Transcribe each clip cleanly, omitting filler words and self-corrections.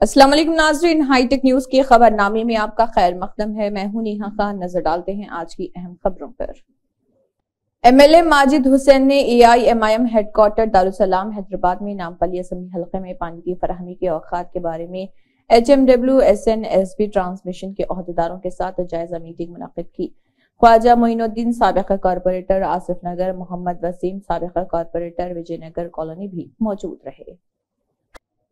अस्सलाम वालेकुम नाज़रीन, हाईटेक न्यूज के खबरनामे में आपका खैर मकदम है। मैं हूं नेहा खान। नजर डालते हैं आज की अहम खबरों पर। एमएलए माजिद हुसैन ने एआईएमआईएम हेडक्वार्टर दारुसलाम हैदराबाद में नामपल्ली असम्बली हल्के में पानी की फराहमी के औकात के बारे में HMWSNSB ट्रांसमिशन के ओहदेदारों के साथ जायजा मीटिंग मुनक्किद की। ख्वाजा मोइनुद्दीन साबिक़ कॉरपोरेटर आसिफ नगर, मोहम्मद वसीम साबिक़ कॉरपोरेटर विजयनगर कॉलोनी भी मौजूद रहे।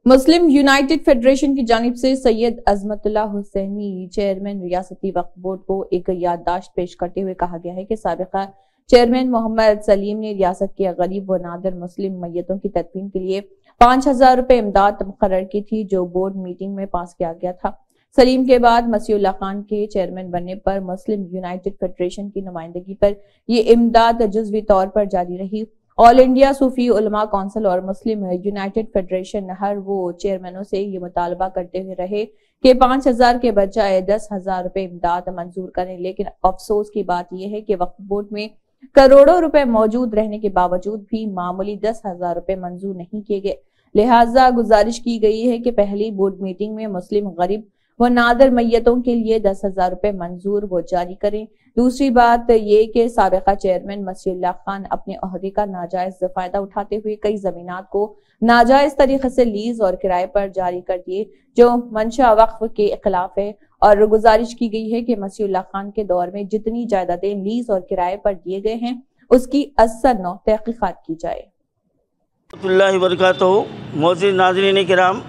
मुस्लिम यूनाइटेड फेडरेशन की जानिब से सैयद अजमतुल्लाह हुसैनी चेयरमैन रियासती वक्फ बोर्ड को एक याददाश्त पेश करते हुए कहा गया है कि साबिक़ा चेयरमैन मोहम्मद सलीम ने रियासत के गरीब व नादिर मुस्लिम मैयतों की तदफीन के लिए 5,000 रुपए इमदाद मुकर्रर की थी, जो बोर्ड मीटिंग में पास किया गया था। सलीम के बाद मसीउल्लाह खान के चेयरमैन बनने पर मुस्लिम यूनाइटेड फेडरेशन की नुमाइंदगी पर यह इमदाद जुज़वी तौर पर जारी रही। ऑल इंडिया सूफी उलमा काउंसिल और मुस्लिम यूनाइटेड फेडरेशन हर वो चेयरमैनों से ये मुतालबा करते हुए रहे कि 5,000 के बजाय 10,000 रुपए इमदाद मंजूर करें, लेकिन अफसोस की बात यह है कि वक्फ बोर्ड में करोड़ों रुपए मौजूद रहने के बावजूद भी मामूली 10,000 रुपए मंजूर नहीं किए गए। लिहाजा गुजारिश की गई है कि पहली बोर्ड मीटिंग में मुस्लिम गरीब वो नादर मैयतों के लिए 10,000 रुपए मंजूर वो जारी करें। दूसरी बात ये कि साबिक़ा चेयरमैन मसीउल्लाह खान अपने ओहदे का नाजायज फायदा उठाते हुए कई जमीनात को नाजायज तरीके से लीज और किराए पर जारी कर दिए, जो मंशा वक्फ के खिलाफ है। और गुजारिश की गई है कि मसीउल्लाह खान के दौर में जितनी जायदादें लीज और किराए पर दिए गए हैं उसकी असल नौ तहकीकात की जाए। मोअज़्ज़िज़ नाज़रीन किराम,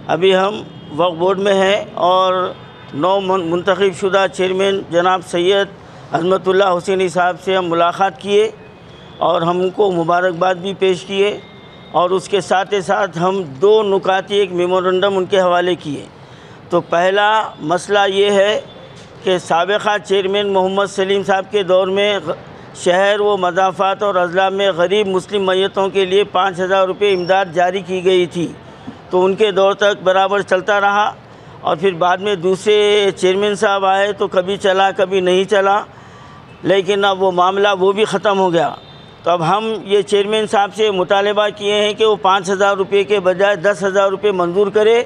अभी हम वक्फ बोर्ड में हैं और 9 मुंतखब शुदा चेयरमैन जनाब सैयद अज़मतुल्लाह हुसैनी साहब से हम मुलाकात किए और हम उनको मुबारकबाद भी पेश किए और उसके साथ ही साथ हम 2 नुकाती एक मेमोरेंडम उनके हवाले किए। तो पहला मसला ये है कि साबिक़ा चेयरमैन मोहम्मद सलीम साहब के दौर में शहर व मदाफ़ात और अज़ला में गरीब मुस्लिम मैयतों के लिए 5,000 रुपये इमदाद जारी की गई थी, तो उनके दौर तक बराबर चलता रहा। और फिर बाद में दूसरे चेयरमैन साहब आए तो कभी चला कभी नहीं चला, लेकिन अब वो मामला वो भी ख़त्म हो गया। तो अब हम ये चेयरमैन साहब से मुतालबा किए हैं कि वो 5,000 रुपये के बजाय 10,000 रुपये मंजूर करे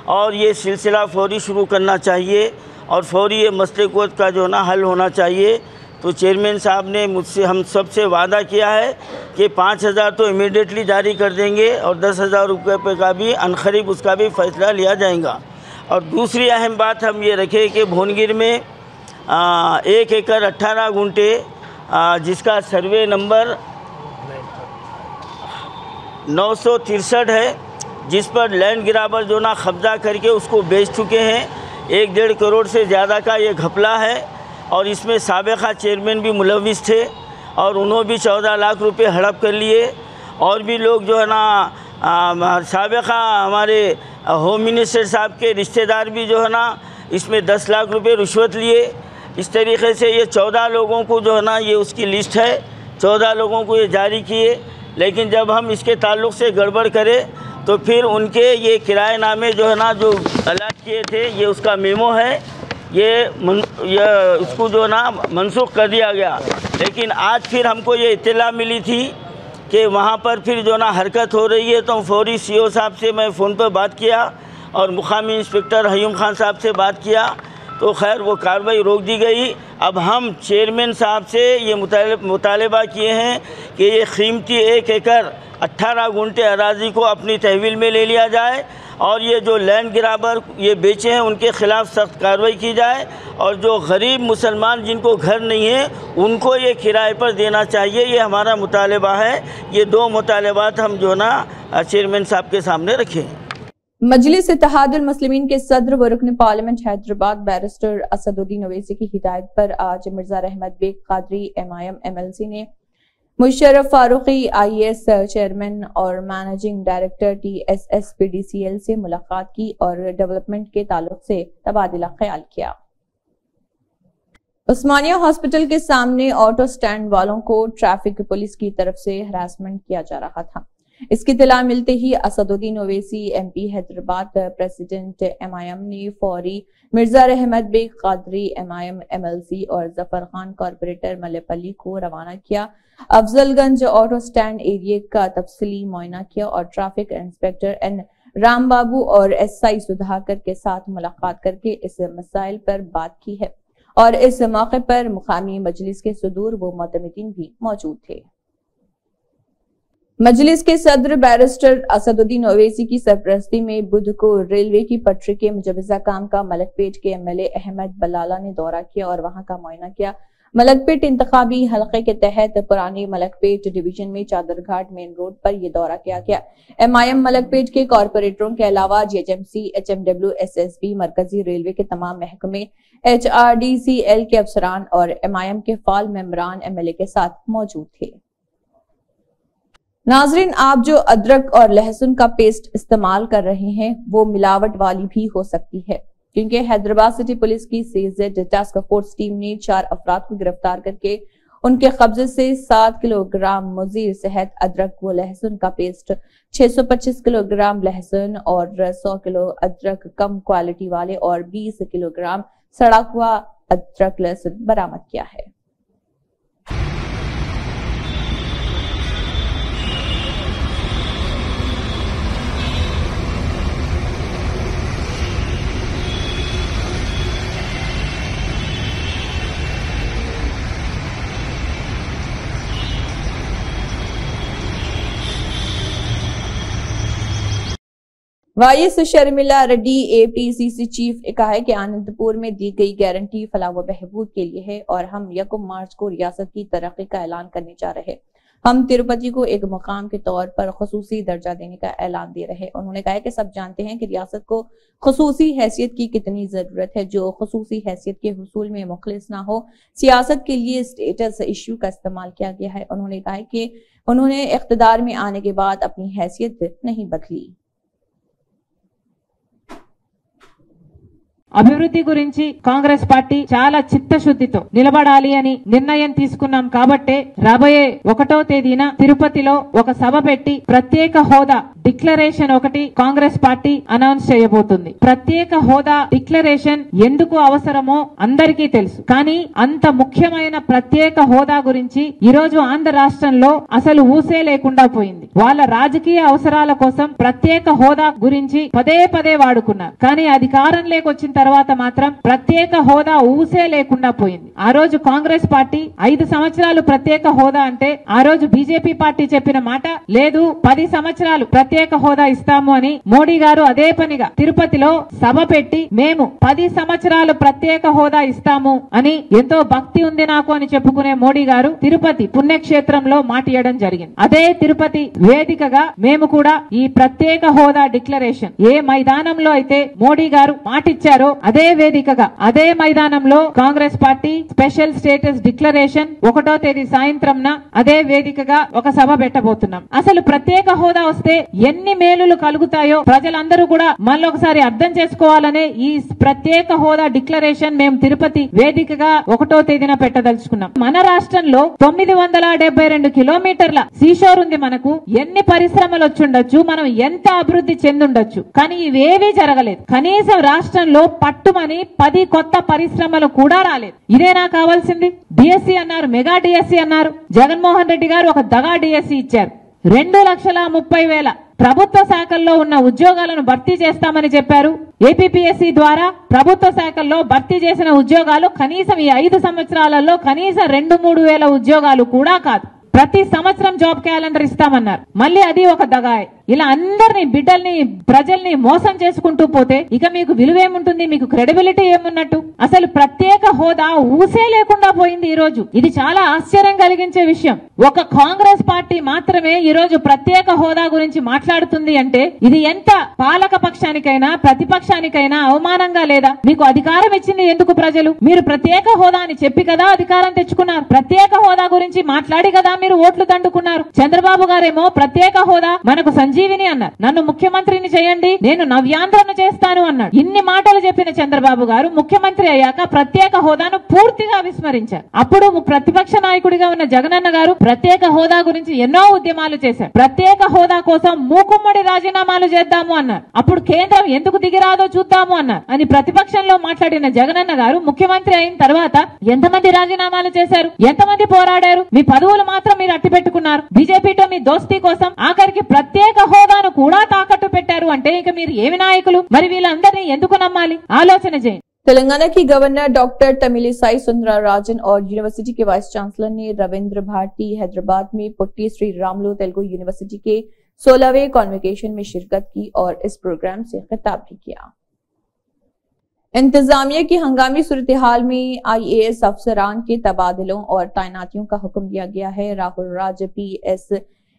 और ये सिलसिला फ़ौरी शुरू करना चाहिए और फ़ौरी ये मसले को का जो ना हल होना चाहिए। तो चेयरमैन साहब ने मुझसे हम सब से वादा किया है कि 5,000 तो इमीडिएटली जारी कर देंगे और 10,000 रुपये का भी अनखरीब उसका भी फ़ैसला लिया जाएगा। और दूसरी अहम बात हम ये रखें कि भुवनगिर में 1 एकड़ 18 गुंठे जिसका सर्वे नंबर 963 है, जिस पर लैंड ग्राबर जो ना कब्ज़ा करके उसको बेच चुके हैं। 1-1.5 करोड़ से ज़्यादा का ये घपला है और इसमें साबिक़ा चेयरमैन भी मुलविस थे और उन्होंने भी 14 लाख रुपए हड़प कर लिए। और भी लोग जो है ना साबिक़ा हमारे होम मिनिस्टर साहब के रिश्तेदार भी जो है ना इसमें 10 लाख रुपए रिश्वत लिए। इस तरीके से ये 14 लोगों को जो है ना ये उसकी लिस्ट है, 14 लोगों को ये जारी किए। लेकिन जब हम इसके ताल्लुक़ से गड़बड़ करें तो फिर उनके ये किराए नामे जो है ना जो अलाट किए थे ये उसका मेमो है, ये उसको जो ना मनसूख कर दिया गया। लेकिन आज फिर हमको ये इत्तला मिली थी कि वहाँ पर फिर जो ना हरकत हो रही है, तो फौरी CO साहब से मैं फ़ोन पर बात किया और मुकामी इंस्पेक्टर हयूम खान साहब से बात किया, तो खैर वो कार्रवाई रोक दी गई। अब हम चेयरमैन साहब से ये मुतालबा किए हैं कि ये कीमती 1 एकड़ 18 गुंठे अराज़ी को अपनी तहवील में ले लिया जाए और ये जो लैंड ग्राबर ये बेचे हैं उनके ख़िलाफ़ सख्त कार्रवाई की जाए और जो गरीब मुसलमान जिनको घर नहीं है उनको ये किराए पर देना चाहिए। ये हमारा मुतालबा है। ये 2 मुतालबात हम जो ना चेयरमैन साहब के सामने रखे हैं। मजलिस इत्तेहादुल मुस्लिमीन के सदर व रुकन पार्लियामेंट हैदराबाद बैरिस्टर असदुद्दीन ओवैसी की हिदायत पर आज मिर्जा रहमत बेग कादरी MIM MLC ने मुशर्रफ फारूकी IAS चेयरमैन और मैनेजिंग डायरेक्टर TSSPDCL से मुलाकात की और डेवलपमेंट के ताल्लुक से तबादला ख्याल किया। उस्मानिया हॉस्पिटल के सामने ऑटो स्टैंड वालों को ट्रैफिक पुलिस की तरफ से हरासमेंट किया जा रहा था। इसकी इत्तला मिलते ही Asaduddin Owaisi MP Hyderabad president MIM ने फौरी मिर्जा रहमत बेग कादरी MIM MLC और जफर खान कॉरपोरेटर मल्लेपल्ली को रवाना किया। अफजलगंज ऑटो स्टैंड एरिया का तफसीली मुआयना किया और ट्रैफिक इंस्पेक्टर N रामबाबू और एसआई सुधाकर के साथ मुलाकात करके इस मसाइल पर बात की है और इस मौके पर मुकामी मजलिस के सदूर व मोतमिदीन भी मौजूद थे। मजलिस के सदर बैरिस्टर असदुद्दीन ओवैसी की सरपरस्ती में बुध को रेलवे की पटरी के मुजवजा काम का मलकपेट के एमएलए अहमद बलाला ने दौरा किया और वहां का मुआयना किया। मलकपेट इंतखाबी हलके के तहत पुराने मलकपेट डिवीजन में चादरघाट मेन रोड पर यह दौरा किया गया। एमआईएम मलकपेट के कॉरपोरेटरों के अलावा जेएचएमसी, एचएमडब्ल्यू, एसएसबी, मरकजी रेलवे के तमाम महकमे, एचआरडीसीएल के अफसरान और एमआईएम के फाल मेंबरान एमएलए के साथ मौजूद थे। नाजरीन, आप जो अदरक और लहसुन का पेस्ट इस्तेमाल कर रहे हैं वो मिलावट वाली भी हो सकती है, क्योंकि हैदराबाद सिटी पुलिस की सीजेड टास्क फोर्स टीम ने 4 अफराद को गिरफ्तार करके उनके कब्जे से 7 किलोग्राम मुज़ीर सेहत अदरक व लहसुन का पेस्ट, 625 किलोग्राम लहसुन और 100 किलो अदरक कम क्वालिटी वाले और 20 किलोग्राम सड़ा हुआ अदरक लहसुन बरामद किया है। YS Sharmila Reddy APCC chief ने कहा है कि आनंदपुर में दी गई गारंटी फलाह व बहबूद के लिए है और हम 1 मार्च को रियासत की तरक्की का ऐलान करने जा रहे हैं। हम तिरुपति को एक मुकाम के तौर पर खसूसी दर्जा देने का ऐलान दे रहे हैं। उन्होंने कहा कि सब जानते हैं कि रियासत को खसूसी हैसियत की कितनी जरूरत है। जो खसूसी हैसियत के हुसूल में मुखलिस ना हो, सियासत के लिए स्टेटस इश्यू का इस्तेमाल किया गया है। उन्होंने कहा कि उन्होंने इख्तिदार में आने के बाद अपनी हैसियत नहीं बदली। అభివృద్ధి గురించి కాంగ్రెస్ పార్టీ చాలా చిత్తశుద్ధితో నిలబడాలి అని నిర్ణయం తీసుకున్నాం కాబట్టే రాబోయే 1వ తేదీన తిరుపతిలో ఒక సభ పెట్టి ప్రత్యేక హోదా డిక్లరేషన్ ఒకటి కాంగ్రెస్ పార్టీ అనౌన్స్ చేయబోతుంది। ప్రత్యేక హోదా డిక్లరేషన్ ఎందుకు అవసరమో అందరికీ తెలుసు, కానీ అంత ముఖ్యమైన ప్రత్యేక హోదా గురించి ఈ రోజు ఆంధ్ర రాష్ట్రంలో అసలు ఊసే లేకుండా పోయింది। వాళ్ళ రాజకీయ అవసరాల కోసం ప్రత్యేక హోదా గురించి పదే పదే వాడుకున్నారు, కానీ అధికారంలోకి వచ్చిన తర్వాత మాత్రం ప్రత్యేక హోదా ఊసే లేకుండా పోయింది। ఆ రోజు కాంగ్రెస్ పార్టీ 5 సంవత్సరాలు ప్రత్యేక హోదా అంటే ఆ రోజు బీజేపీ పార్టీ చెప్పిన మాట లేదు, 10 సంవత్సరాలు ప్రత్యేక హోదా ఇస్తాము అని మోడీ గారు అదే పనిగా తిరుపతిలో సభ పెట్టి మేము 10 సంవత్సరాలు ప్రత్యేక హోదా ఇస్తాము అని ఎంతో భక్తి ఉంది నాకు అని చెప్పుకునే మోడీ గారు తిరుపతి పుణ్యక్షేత్రంలో మాటియడం జరిగింది। అదే తిరుపతి వేదికగా మేము కూడా ఈ ప్రత్యేక హోదా డిక్లరేషన్ ఏ మైదానంలో అయితే మోడీ గారు మాటిచ్చారో అదే వేదికగా అదే మైదానంలో Congress party special status declaration 1వ తేదీ సాయంత్రంన అదే వేదికగా ఒక సభ పెట్టబోతున్నాం। అసలు ప్రత్యేక హోదా వస్తే ఎన్ని మేలులు కలుగుతాయో ప్రజలందరూ కూడా మళ్ళొకసారి అర్థం చేసుకోవాలనే ఈ ప్రత్యేక హోదా డిక్లరేషన్ మేము తిరుపతి వేదికగా 1వ తేదీన పెట్టదలుచుకున్నాం। మన రాష్ట్రంలో 972 కిలోమీటర్ల సీషోర్ ఉంది, మనకు ఎన్ని పరిశ్రమలు వచ్చుండొచ్చు, మనం ఎంత అభివృద్ధి చెందుండొచ్చు, కానీ ఇవేవీ జరగలేదు। కనీసం రాష్ట్రంలో పట్టుమని 10 కొత్త పరిశ్రమలు కూడా రాలేదు। ఇదేనా కావాల్సింది? డిఎస్సి అన్నారు, మెగా డిఎస్సి అన్నారు, జగన్మోహన్ రెడ్డి గారు ఒక దగా డిఎస్సి ఇచ్చారు। 2,30,000 ప్రభుత్వ శాఖల్లో ఉన్న ఉద్యోగాలను భర్తీ చేస్తామని చెప్పారు। ఏపీపీఎస్సీ ద్వారా ప్రభుత్వ శాఖల్లో భర్తీ చేసిన ఉద్యోగాలు కనీసం ఈ 5 సంవత్సరాలలో కనీసం 2-3 వేల ఉద్యోగాలు కూడా కాదు। ప్రతి సంవత్సరం జాబ్ క్యాలెండర్ ఇస్తామన్నారు, మళ్ళీ అది ఒక దగాయ్। ఇలా అందరినీ బిడ్డల్ని ప్రజల్ని మోసం చేసుకుంటూ పోతే ఇక మీకు విలువేముంటుంది, మీకు క్రెడిబిలిటీ ఏమున్నట్టు? అసలు ప్రత్యేక హోదా ఊసే లేకుండా పోయింది ఈ రోజు। ఇది చాలా ఆశ్చర్యం కలిగించే విషయం। ఒక కాంగ్రెస్ పార్టీ మాత్రమే ఈ రోజు ప్రత్యేక హోదా గురించి మాట్లాడుతుంది అంటే ఇది ఎంత పాలక పక్షానికైనా ప్రతిపక్షానికైనా అవమానంగా లేదా? మీకు అధికారం ఇచ్చింది ఎందుకు ప్రజలు? మీరు ప్రత్యేక హోదా అని చెప్పి కదా అధికారం తెచ్చుకున్నారు, ప్రత్యేక హోదా గురించి మాట్లాడి కదా మీరు ఓట్లు దండుకున్నారు। చంద్రబాబు గారేమో ప్రత్యేక హోదా మనకు సంజీవిని అన్నారు, నన్ను ముఖ్యమంత్రిని చేయండి, నేను నవ్యాంధ్రను చేస్తాను అన్నాడు। ఇన్ని మాటలు చెప్పిన చంద్రబాబు గారు ముఖ్యమంత్రి అయ్యాక ప్రత్యేక హోదాను పూర్తిగా విస్మరించారు। అప్పుడు ప్రతిపక్ష నాయకుడిగా ఉన్న జగనన్న గారు ప్రత్యేక హోదా గురించి ఎన్నో ఉద్యమాలు చేశారు। ప్రత్యేక హోదా కోసం మూకుమ్మడి రాజీనామాలు చేద్దాము అన్నారు। అప్పుడు కేంద్రం ఎందుకు దిగిరాదో చూద్దాము అన్నారు అని ప్రతిపక్షంలో మాట్లాడిన జగనన్న గారు ముఖ్యమంత్రి అయిన తర్వాత ఎంతమంది రాజీనామాలు చేశారు, ఎంతమంది పోరాడారు? మీ పదవులు మాత్రం మీరు అట్టి పెట్టుకున్నారు। బీజేపీతో మీ దోస్తీ కోసం ఆఖరికి ప్రత్యేక హోదాను కూడా తాకట్టు పెట్టారు అంటే ఇక మీరు ఏమి నాయకులు? మరి వీళ్ళందరినీ ఎందుకు నమ్మాలి? ఆలోచన చేయండి. तेलंगाना की गवर्नर डॉक्टर तमिलिसाई सुंदरराजन और यूनिवर्सिटी के वाइस चांसलर ने रविंद्र भारती हैदराबाद में पुट्टी श्री रामुलु तेलुगु यूनिवर्सिटी के 16वें कॉन्वोकेशन में शिरकत की और इस प्रोग्राम से खिताब भी किया। इंतजामिया की हंगामी सूरत हाल में IAS अफसरान के तबादलों और तैनातियों का हुक्म दिया गया है। राहुल राज PS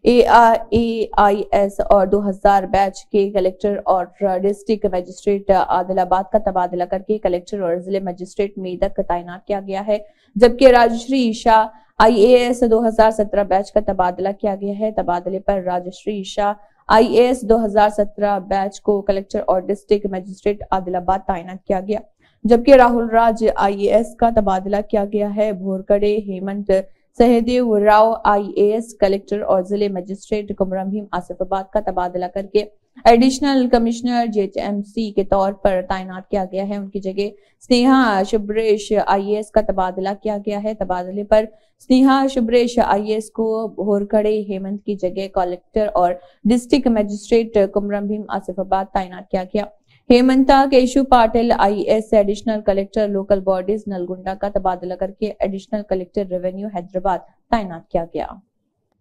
AIS और 2000 बैच के कलेक्टर और डिस्ट्रिक्ट मजिस्ट्रेट आदिलाबाद का तबादला करके कलेक्टर और जिले मजिस्ट्रेट मेदक तैनात किया गया है, जबकि राजश्री ईशा IAS 2017 बैच का तबादला किया गया है। तबादले पर राजश्री ईशा IAS 2017 बैच को कलेक्टर और डिस्ट्रिक्ट मजिस्ट्रेट आदिलाबाद तैनात किया गया, जबकि राहुल राज IAS का तबादला किया गया है। भोरकड़े हेमंत सहदेव राव IAS कलेक्टर और जिले मजिस्ट्रेट कुमरम भीम आसिफाबाद का तबादला करके एडिशनल कमिश्नर JHMC के तौर पर तैनात किया गया है। उनकी जगह स्नेहा शुभ्रेश IAS का तबादला किया गया है। तबादले पर स्नेहा शुभ्रेश IAS को भोरकड़े हेमंत की जगह कलेक्टर और डिस्ट्रिक्ट मजिस्ट्रेट कुमरम भीम आसिफाबाद तैनात किया गया। Hemanta Keshu Patil IAS additional collector local bodies Nalgonda का तबादला करके एडिशनल कलेक्टर रेवेन्यू हैदराबाद तैनात किया गया।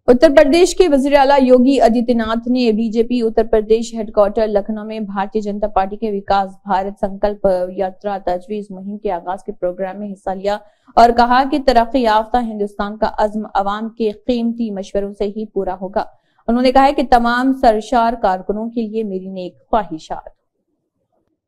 उत्तर प्रदेश के वजीर आला योगी आदित्यनाथ ने बीजेपी उत्तर प्रदेश हेडक्वार्टर लखनऊ में भारतीय जनता पार्टी के विकास भारत संकल्प यात्रा तजवीज मुहिम के आगाज के प्रोग्राम में हिस्सा लिया और कहा कि तरक्की याफ्ता हिंदुस्तान का अज़्म अवाम के कीमती मशवरों से ही पूरा होगा। उन्होंने कहा कि तमाम सरशार कारकुनों के लिए मेरी नेक ख्वाहिशात।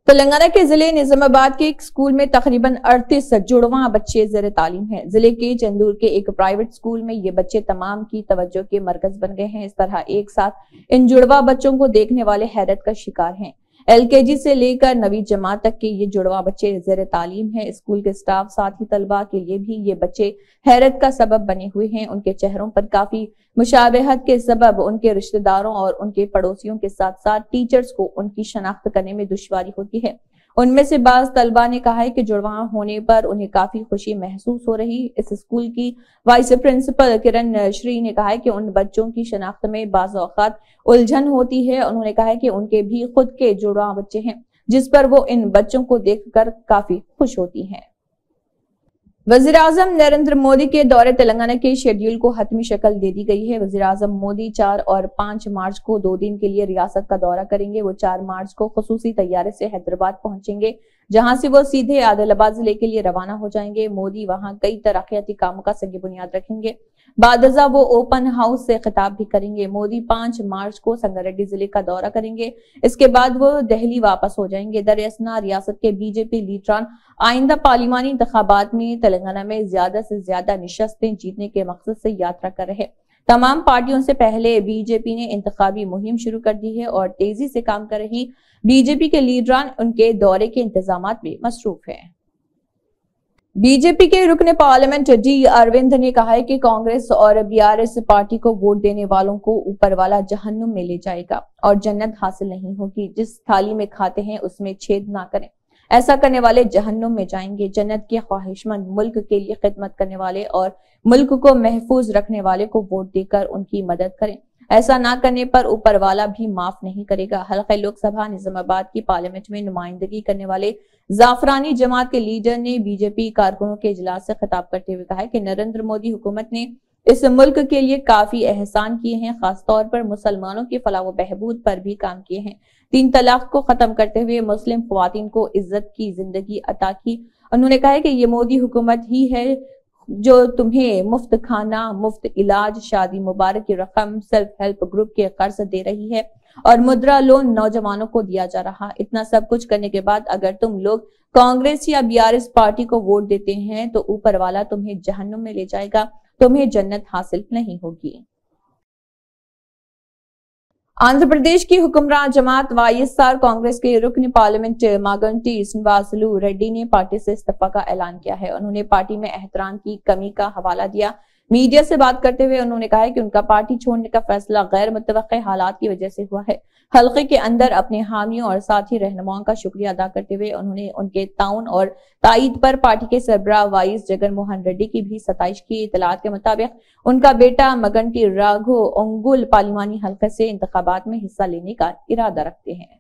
तेलंगाना के जिले निजामाबाद के एक स्कूल में तकरीबन 38 जुड़वा बच्चे ज़ेरे तालीम हैं। जिले के चंदूर के एक प्राइवेट स्कूल में ये बच्चे तमाम की तवज्जो के मरकज बन गए हैं। इस तरह एक साथ इन जुड़वा बच्चों को देखने वाले हैरत का शिकार हैं। LKG से लेकर 9वीं जमात तक के ये जुड़वा बच्चे ज़ेरे तालीम हैं। स्कूल के स्टाफ साथ ही तलबा के लिए भी ये बच्चे हैरत का सबब बने हुए हैं। उनके चेहरों पर काफी मुशाबहत के सबब उनके रिश्तेदारों और उनके पड़ोसियों के साथ साथ टीचर्स को उनकी शनाख्त करने में दुश्वारी होती है। उनमें से बाज तलबा ने कहा है कि जुड़वा होने पर उन्हें काफी खुशी महसूस हो रही। इस स्कूल की वाइस प्रिंसिपल किरण श्री ने कहा है कि उन बच्चों की शनाख्त में बाज़ औक़ात उलझन होती है। उन्होंने कहा है कि उनके भी खुद के जुड़वा बच्चे हैं, जिस पर वो इन बच्चों को देखकर काफी खुश होती हैं। वज़ीर आज़म नरेंद्र मोदी के दौरे तेलंगाना के शेड्यूल को हतमी शक्ल दे दी गई है। वज़ीर आज़म मोदी 4 और 5 मार्च को 2 दिन के लिए रियासत का दौरा करेंगे। वो 4 मार्च को खुसूसी तैयारे से हैदराबाद पहुंचेंगे, जहां से वो सीधे आदिलाबाद जिले के लिए रवाना हो जाएंगे। मोदी वहां कई तरक्याती कामों का सगी बुनियाद रखेंगे। बादजा वो ओपन हाउस से खिताब भी करेंगे। मोदी 5 मार्च को संगारेड्डी जिले का दौरा करेंगे। इसके बाद वो दिल्ली वापस हो जाएंगे। दरअसल रियासत के बीजेपी लीडरान आइंदा पार्लिमानी इंतखाबात में तेलंगाना में ज्यादा से ज्यादा निशस्तें जीतने के मकसद से यात्रा कर रहे। तमाम पार्टियों से पहले बीजेपी ने इंतखाबी मुहिम शुरू कर दी है और तेजी से काम कर रही बीजेपी के लीडरान उनके दौरे के इंतजामात में मसरूफ है। बीजेपी के रुकने पार्लियामेंट D अरविंद ने कहा है कि कांग्रेस और BRS पार्टी को वोट देने वालों को ऊपर वाला जहन्नुम में ले जाएगा और जन्नत हासिल नहीं होगी। जिस थाली में खाते हैं उसमें छेद ना करें, ऐसा करने वाले जहन्नुम में जाएंगे। जन्नत के ख्वाहिशमंद मुल्क के लिए खिदमत करने वाले और मुल्क को महफूज रखने वाले को वोट देकर उनकी मदद करें। ऐसा ना करने पर ऊपर वाला भी माफ नहीं करेगा। हल्का लोकसभा निजामाबाद की पार्लियामेंट में नुमाइंदगी करने वाले जाफरानी जमात के लीडर ने बीजेपी कारकुनों के इजलास से खिताब करते हुए कहा कि नरेंद्र मोदी हुकूमत ने इस मुल्क के लिए काफी एहसान किए हैं, खासतौर पर मुसलमानों की फलाह व बहबूद पर भी काम किए हैं। 3 तलाक को खत्म करते हुए मुस्लिम ख्वातीन को इज्जत की जिंदगी अता की। उन्होंने कहा कि ये मोदी हुकूमत ही है जो तुम्हें मुफ्त खाना, मुफ्त इलाज, शादी मुबारक की रकम, सेल्फ हेल्प ग्रुप के कर्ज दे रही है और मुद्रा लोन नौजवानों को दिया जा रहा। इतना सब कुछ करने के बाद अगर तुम लोग कांग्रेस या BRS पार्टी को वोट देते हैं तो ऊपर वाला तुम्हें जहन्नुम में ले जाएगा, तुम्हें जन्नत हासिल नहीं होगी। आंध्र प्रदेश की हुक्मरान जमात YSR कांग्रेस के रुकन पार्लियामेंट मागंटी श्रीनिवासलू रेड्डी ने पार्टी से इस्तीफा का ऐलान किया है। उन्होंने पार्टी में एहतराम की कमी का हवाला दिया। मीडिया से बात करते हुए उन्होंने कहा कि उनका पार्टी छोड़ने का फैसला गैर मुतवक्के हालात की वजह से हुआ है। हल्के के अंदर अपने हामियों और साथी रहनुमाओं का शुक्रिया अदा करते हुए उन्होंने उनके ताउन और ताईद पर पार्टी के सरबराह वाइस जगन मोहन रेड्डी की भी सताइश की। इतलात के मुताबिक उनका बेटा मगंटी राघो ओंगुल पार्लिमानी हल्के से इंतखाबात में हिस्सा लेने का इरादा रखते हैं।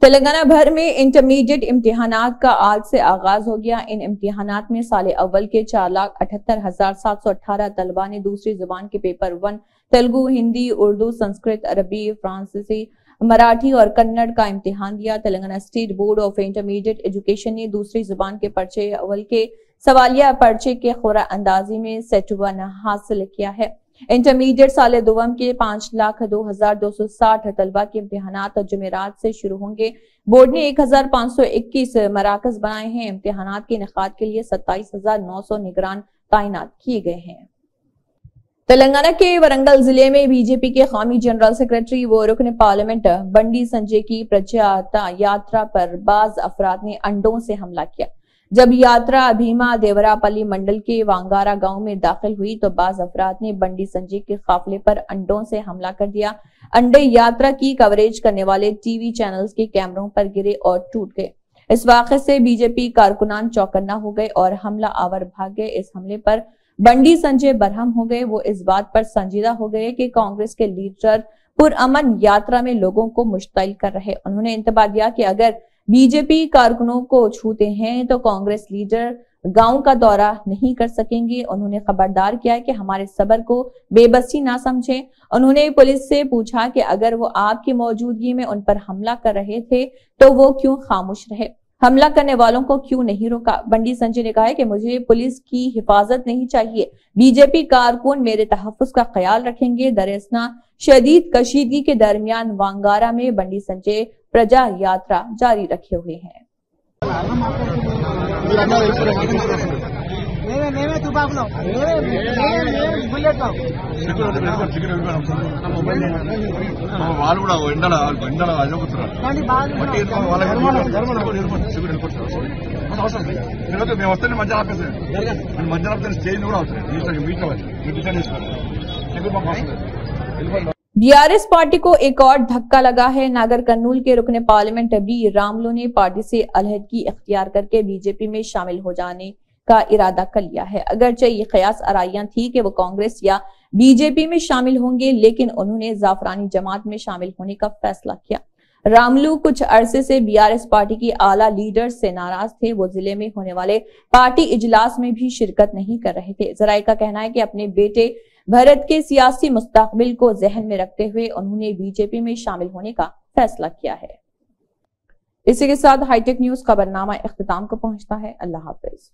तेलंगाना भर में इंटरमीडिएट इम्तिहानात का आज से आगाज हो गया। इन इम्तिहानात में साल अव्वल के 4,78,718 तलबा ने दूसरी जुबान के पेपर 1 तेलुगु, हिंदी, उर्दू, संस्कृत, अरबी, फ्रांसीसी, मराठी और कन्नड़ का इम्तिहान दिया। Telangana state board of intermediate education ने दूसरी जुबान के पर्चे अव्वल के सवालिया पर्चे के खुरा अंदाजी में सेट 1 हासिल किया है। इंटरमीडिएट साल दुवम के 5,02,260 तलबा के इम्तिहानात जुमेरात से शुरू होंगे। बोर्ड ने 1,521 मराकज बनाए हैं। इम्तिहानात के इनेकाद के लिए 27,900 निगरान तैनात किए गए हैं। तेलंगाना के वरंगल जिले में बीजेपी के कौमी जनरल सेक्रेटरी व रुकन पार्लियामेंट बंडी संजय की प्रचार यात्रा पर बाज अफराद ने अंडों से हमला किया। जब यात्रा भीमा देवरापल्ली मंडल के वांगारा गांव में दाखिल हुई तो बाज अफराद ने बंडी संजय के काफिले पर अंडों से हमला कर दिया। अंडे यात्रा की कवरेज करने वाले टीवी चैनल्स के कैमरों पर गिरे और टूट गए। इस वाक़े से बीजेपी कारकुनान चौकन्ना हो गए और हमला आवर भाग गए। इस हमले पर बंडी संजय बरहम हो गए। वो इस बात पर संजीदा हो गए कि कांग्रेस के लीडर पुरअमन यात्रा में लोगों को मुश्तइल कर रहे। उन्होंने इंतबा दिया कि अगर बीजेपी कारकुनों को छूते हैं तो कांग्रेस लीडर गांव का दौरा नहीं कर सकेंगे। उन्होंने खबरदार किया कि हमारे सब्र को बेबसी ना समझें। उन्होंने पुलिस से पूछा कि अगर वो आपकी मौजूदगी में उन पर हमला कर रहे थे तो वो क्यों खामोश रहे, हमला करने वालों को क्यों नहीं रोका। बंडी संजय ने कहा कि मुझे पुलिस की हिफाजत नहीं चाहिए, बीजेपी कारकुन मेरे तहफ्फुज का ख्याल रखेंगे। दरअसल शदीद कशीदगी के दरमियान वांगारा में बंडी संजय प्रजा यात्रा जारी रखे हुए हैं। बीआरएस पार्टी को एक और धक्का लगा है। नागर कर्नूल के रुकने पार्लियामेंट बी रामलू ने पार्टी से अलहदगी इख्तियार करके बीजेपी में शामिल हो जाने का इरादा कर लिया है। अगरचे ये कयास आराइयां थी कि वो कांग्रेस या बीजेपी में शामिल होंगे, लेकिन उन्होंने जाफरानी जमात में शामिल होने का फैसला किया। रामलू कुछ अरसे से बीआरएस पार्टी की आला लीडर्स से नाराज थे। वो जिले में होने वाले पार्टी इजलास में भी शिरकत नहीं कर रहे थे। जराये का कहना है कि अपने बेटे भारत के सियासी मुस्तकबिल को जहन में रखते हुए उन्होंने बीजेपी में शामिल होने का फैसला किया है। इसी के साथ हाईटेक न्यूज खबरनामा इख्तिताम को पहुंचता है। अल्लाह हाफिज।